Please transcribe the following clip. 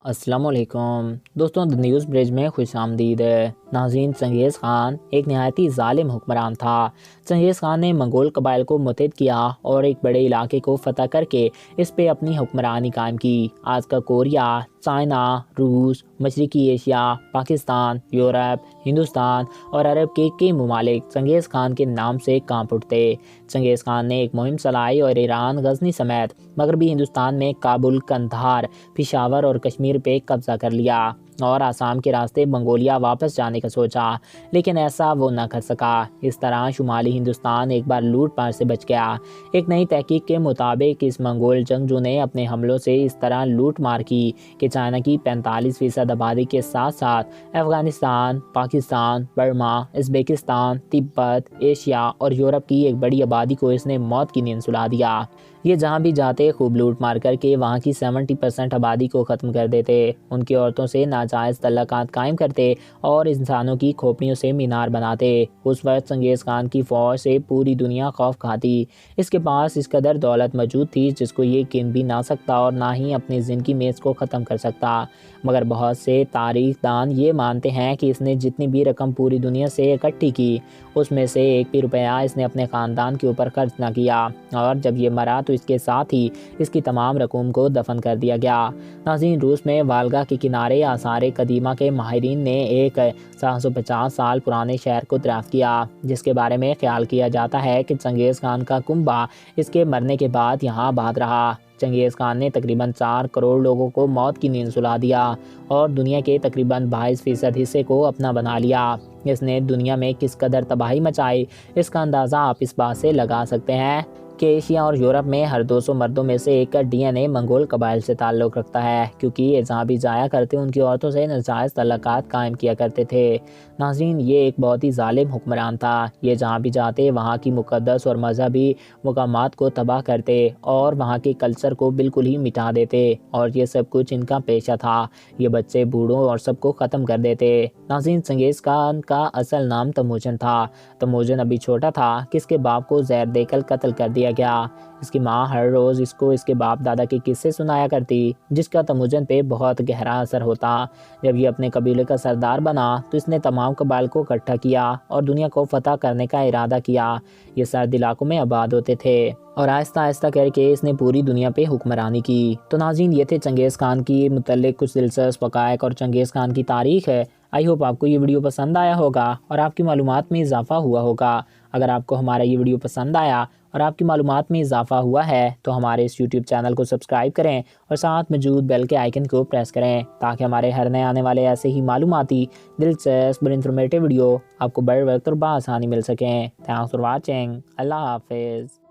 अस्सलामुअलैकुम दोस्तों, the news bridge में खुशामदीद। नाज़रीन, चंगेज़ ख़ान एक नहायती ज़ालिम हुक्मरान था। चंगेज़ ख़ान ने मंगोल कबाइल को मुतहद किया और एक बड़े इलाके को फ़तह करके इस पे अपनी हुक्मरानी कायम की। आज का कोरिया, चाइना, रूस, मशरक़ी एशिया, पाकिस्तान, यूरोप, हिंदुस्तान और अरब के कई ममालिक चंगेज़ ख़ान के नाम से कांप उठते। चंगेज़ ख़ान ने एक मुहिम चलाई और ईरान, गजनी समेत मगरबी हिंदुस्तान में काबुल, कंधार, पेशावर और कश्मीर पे कब्जा कर लिया और आसाम के रास्ते मंगोलिया वापस जाने का सोचा, लेकिन ऐसा वो न कर सका। इस तरह शुमाली हिंदुस्तान एक बार लूट पाट से बच गया। एक नई तहकीक के मुताबिक इस मंगोल जंगजू ने अपने हमलों से इस तरह लूट मार की कि चाइना की 45% आबादी के साथ साथ Afghanistan, Pakistan, Burma, Uzbekistan, Tibet, Asia और यूरोप की एक बड़ी आबादी को इसने मौत की नींद सुला दिया। ये जहाँ भी जाते खूब लूट मार करके वहाँ की 70% आबादी को ख़त्म कर देते, उनकी औरतों से नाजायज़ तल्लुकात कायम करते और इंसानों की खोपड़ियों से मीनार बनाते। उस वक्त चंगेज़ खान की फ़ौज से पूरी दुनिया खौफ खाती। इसके पास इस कदर दौलत मौजूद थी जिसको ये गिन भी ना सकता और ना ही अपनी ज़िंदगी में इसको ख़त्म कर सकता। मगर बहुत से तारीख दान ये मानते हैं कि इसने जितनी भी रकम पूरी दुनिया से इकट्ठी की, उसमें से एक भी रुपया इसने अपने ख़ानदान के ऊपर खर्च ना किया और जब ये मरा तो इसके साथ ही इसकी तमाम रकूम को दफन कर दिया गया। नाज़रीन, रूस में वाल्गा के किनारे आसार कदीमा के माहिरीन ने एक 750 साल पुराने शहर को दरियाफ्त किया, जिसके बारे में ख्याल किया जाता है कि चंगेज़ खान का कुंबा इसके मरने के बाद यहाँ आबाद रहा। चंगेज़ खान ने तकरीबन 4 करोड़ लोगों को मौत की नींद सुला दिया और दुनिया के तकरीबन 22% हिस्से को अपना बना लिया। इसने दुनिया में किस कदर तबाही मचाई, इसका अंदाज़ा आप इस बात से लगा सकते हैं कि एशिया और यूरोप में हर 200 मर्दों में से एक का डीएनए मंगोल कबाइल से ताल्लुक़ रखता है, क्योंकि ये जहाँ भी जाया करते उनकी औरतों से नाजायज़ तल्लुकात कायम किया करते थे। नाज़रीन, ये एक बहुत ही ज़ालिम हुक्मरान था। ये जहाँ भी जाते वहाँ की मुक़द्दस और मजहबी मकामात को तबाह करते और वहाँ के कल्चर को बिल्कुल ही मिटा देते और ये सब कुछ इनका पेशा था। ये बच्चे, बूढ़ों और सबको ख़त्म कर देते। नाज़रीन, चंगेज़ खान का असल नाम तमुजन था। तमुजन अभी छोटा था कि इसके बाप को जहर देकर कत्ल कर दिया गया। इसकी माँ हर रोज़ इसको इसके बाप दादा के किस्से सुनाया करती, जिसका तमुजन पे बहुत गहरा असर होता। जब ये अपने कबीले का सरदार बना तो इसने तमाम कबाइल को इकट्ठा किया और दुनिया को फतह करने का इरादा किया। ये सर्द इलाकों में आबाद होते थे और आहिस्ता आहिस्ता करके इसने पूरी दुनिया पे हुक्मरानी की। तो नाज़रीन, ये थे चंगेज़ खान की मुतल्लिक़ कुछ दिलचस्प हक़ाइक़ और चंगेज़ खान की तारीख़ है। आई होप आपको ये वीडियो पसंद आया होगा और आपकी मालूमात में इजाफ़ा हुआ होगा। अगर आपको हमारा ये वीडियो पसंद आया और आपकी मालूमात में इजाफ़ा हुआ है तो हमारे इस यूट्यूब चैनल को सब्सक्राइब करें और साथ मौजूद बेल के आइकन को प्रेस करें, ताकि हमारे हर नए आने वाले ऐसे ही मालूमाती, दिलचस्प और इन्फॉर्मेटिव वीडियो आपको बर वक्त और बआसानी मिल सकें। Thanks for watching. अल्लाह हाफ़िज़।